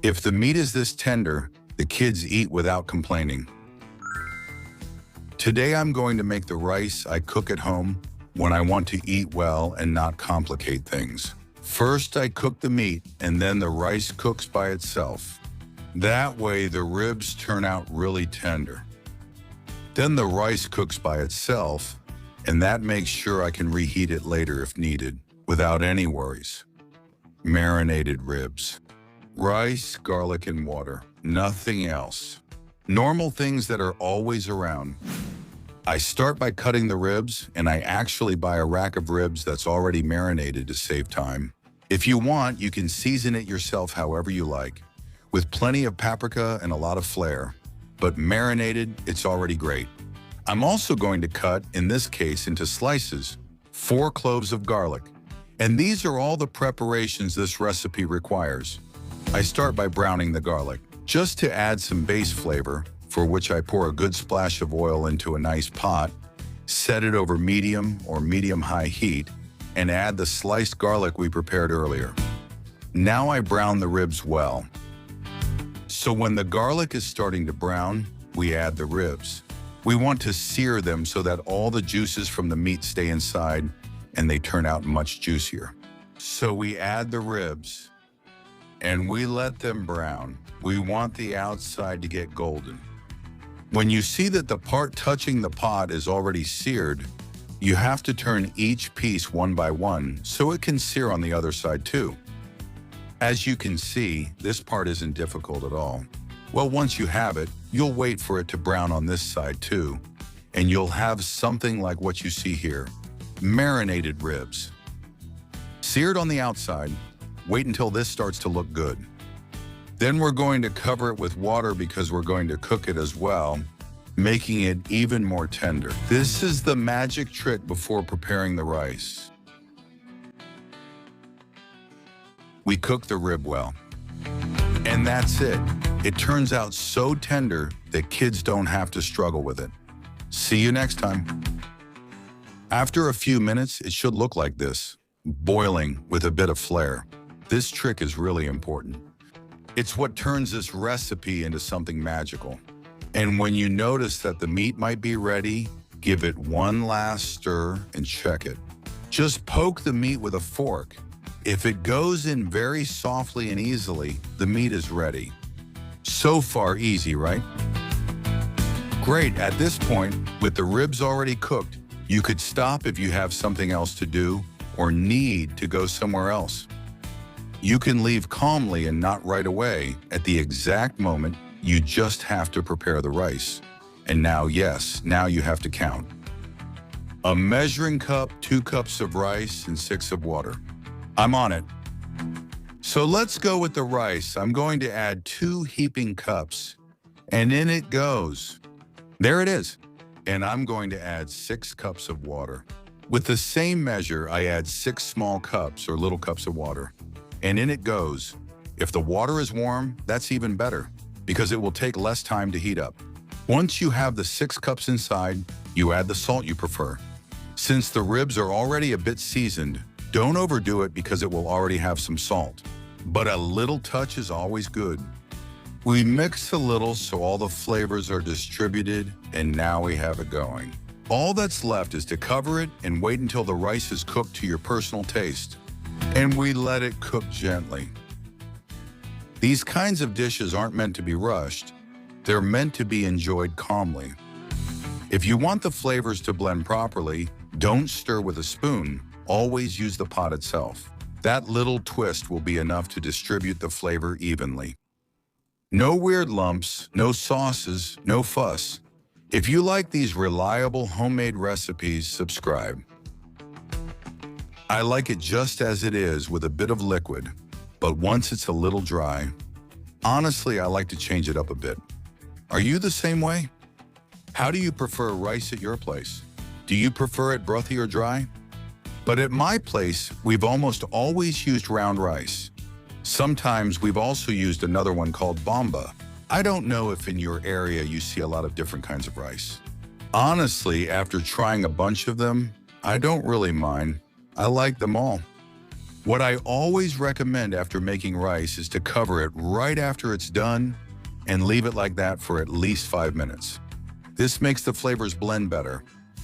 If the meat is this tender, the kids eat without complaining. Today I'm going to make the rice I cook at home when I want to eat well and not complicate things. First I cook the meat and then the rice cooks by itself. That way the ribs turn out really tender. Then the rice cooks by itself, and that makes sure I can reheat it later if needed, without any worries. Marinated ribs. Rice, garlic, and water. Nothing else. Normal things that are always around. I start by cutting the ribs, and I actually buy a rack of ribs that's already marinated to save time. If you want, you can season it yourself however you like, with plenty of paprika and a lot of flair. But marinated, it's already great. I'm also going to cut, in this case, into slices, 4 cloves of garlic. And these are all the preparations this recipe requires. I start by browning the garlic, just to add some base flavor, for which I pour a good splash of oil into a nice pot, set it over medium or medium-high heat, and add the sliced garlic we prepared earlier. Now I brown the ribs well. So when the garlic is starting to brown, we add the ribs. We want to sear them so that all the juices from the meat stay inside and they turn out much juicier. So we add the ribs and we let them brown. We want the outside to get golden. When you see that the part touching the pot is already seared, you have to turn each piece one by one so it can sear on the other side too. As you can see, this part isn't difficult at all. Well, once you have it, you'll wait for it to brown on this side too, and you'll have something like what you see here, marinated ribs. Seared on the outside, wait until this starts to look good. Then we're going to cover it with water because we're going to cook it as well, making it even more tender. This is the magic trick before preparing the rice. We cook the rib well. And that's it. It turns out so tender that kids don't have to struggle with it. See you next time. After a few minutes, it should look like this, boiling with a bit of flair. This trick is really important. It's what turns this recipe into something magical. And when you notice that the meat might be ready, give it one last stir and check it. Just poke the meat with a fork. If it goes in very softly and easily, the meat is ready. So far easy, right? Great, at this point, with the ribs already cooked, you could stop if you have something else to do or need to go somewhere else. You can leave calmly and not right away. At the exact moment, you just have to prepare the rice. And now, yes, now you have to count. A measuring cup, 2 cups of rice, and 6 of water. I'm on it. So let's go with the rice. I'm going to add 2 heaping cups, and in it goes. There it is. And I'm going to add 6 cups of water. With the same measure, I add 6 small cups or little cups of water. And in it goes. If the water is warm, that's even better, because it will take less time to heat up. Once you have the 6 cups inside, you add the salt you prefer. Since the ribs are already a bit seasoned, don't overdo it because it will already have some salt. But a little touch is always good. We mix a little so all the flavors are distributed, and now we have it going. All that's left is to cover it and wait until the rice is cooked to your personal taste. And we let it cook gently. These kinds of dishes aren't meant to be rushed. They're meant to be enjoyed calmly. If you want the flavors to blend properly, don't stir with a spoon. Always use the pot itself. That little twist will be enough to distribute the flavor evenly. No weird lumps, no sauces, no fuss. If you like these reliable homemade recipes, subscribe. I like it just as it is with a bit of liquid, but once it's a little dry, honestly, I like to change it up a bit. Are you the same way? How do you prefer rice at your place? Do you prefer it brothy or dry? But at my place, we've almost always used round rice. Sometimes we've also used another one called bomba. I don't know if in your area you see a lot of different kinds of rice. Honestly, after trying a bunch of them, I don't really mind. I like them all. What I always recommend after making rice is to cover it right after it's done and leave it like that for at least 5 minutes. This makes the flavors blend better,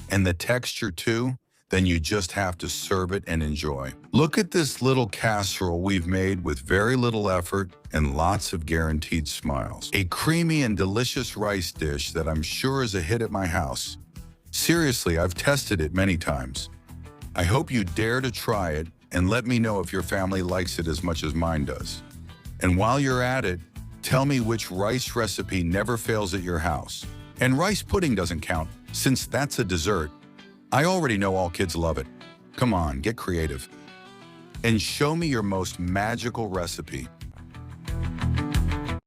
and the texture too. Then you just have to serve it and enjoy. Look at this little casserole we've made with very little effort and lots of guaranteed smiles. A creamy and delicious rice dish that I'm sure is a hit at my house. Seriously, I've tested it many times. I hope you dare to try it and let me know if your family likes it as much as mine does. And while you're at it, tell me which rice recipe never fails at your house. And rice pudding doesn't count, since that's a dessert. I already know all kids love it. Come on, get creative. And show me your most magical recipe.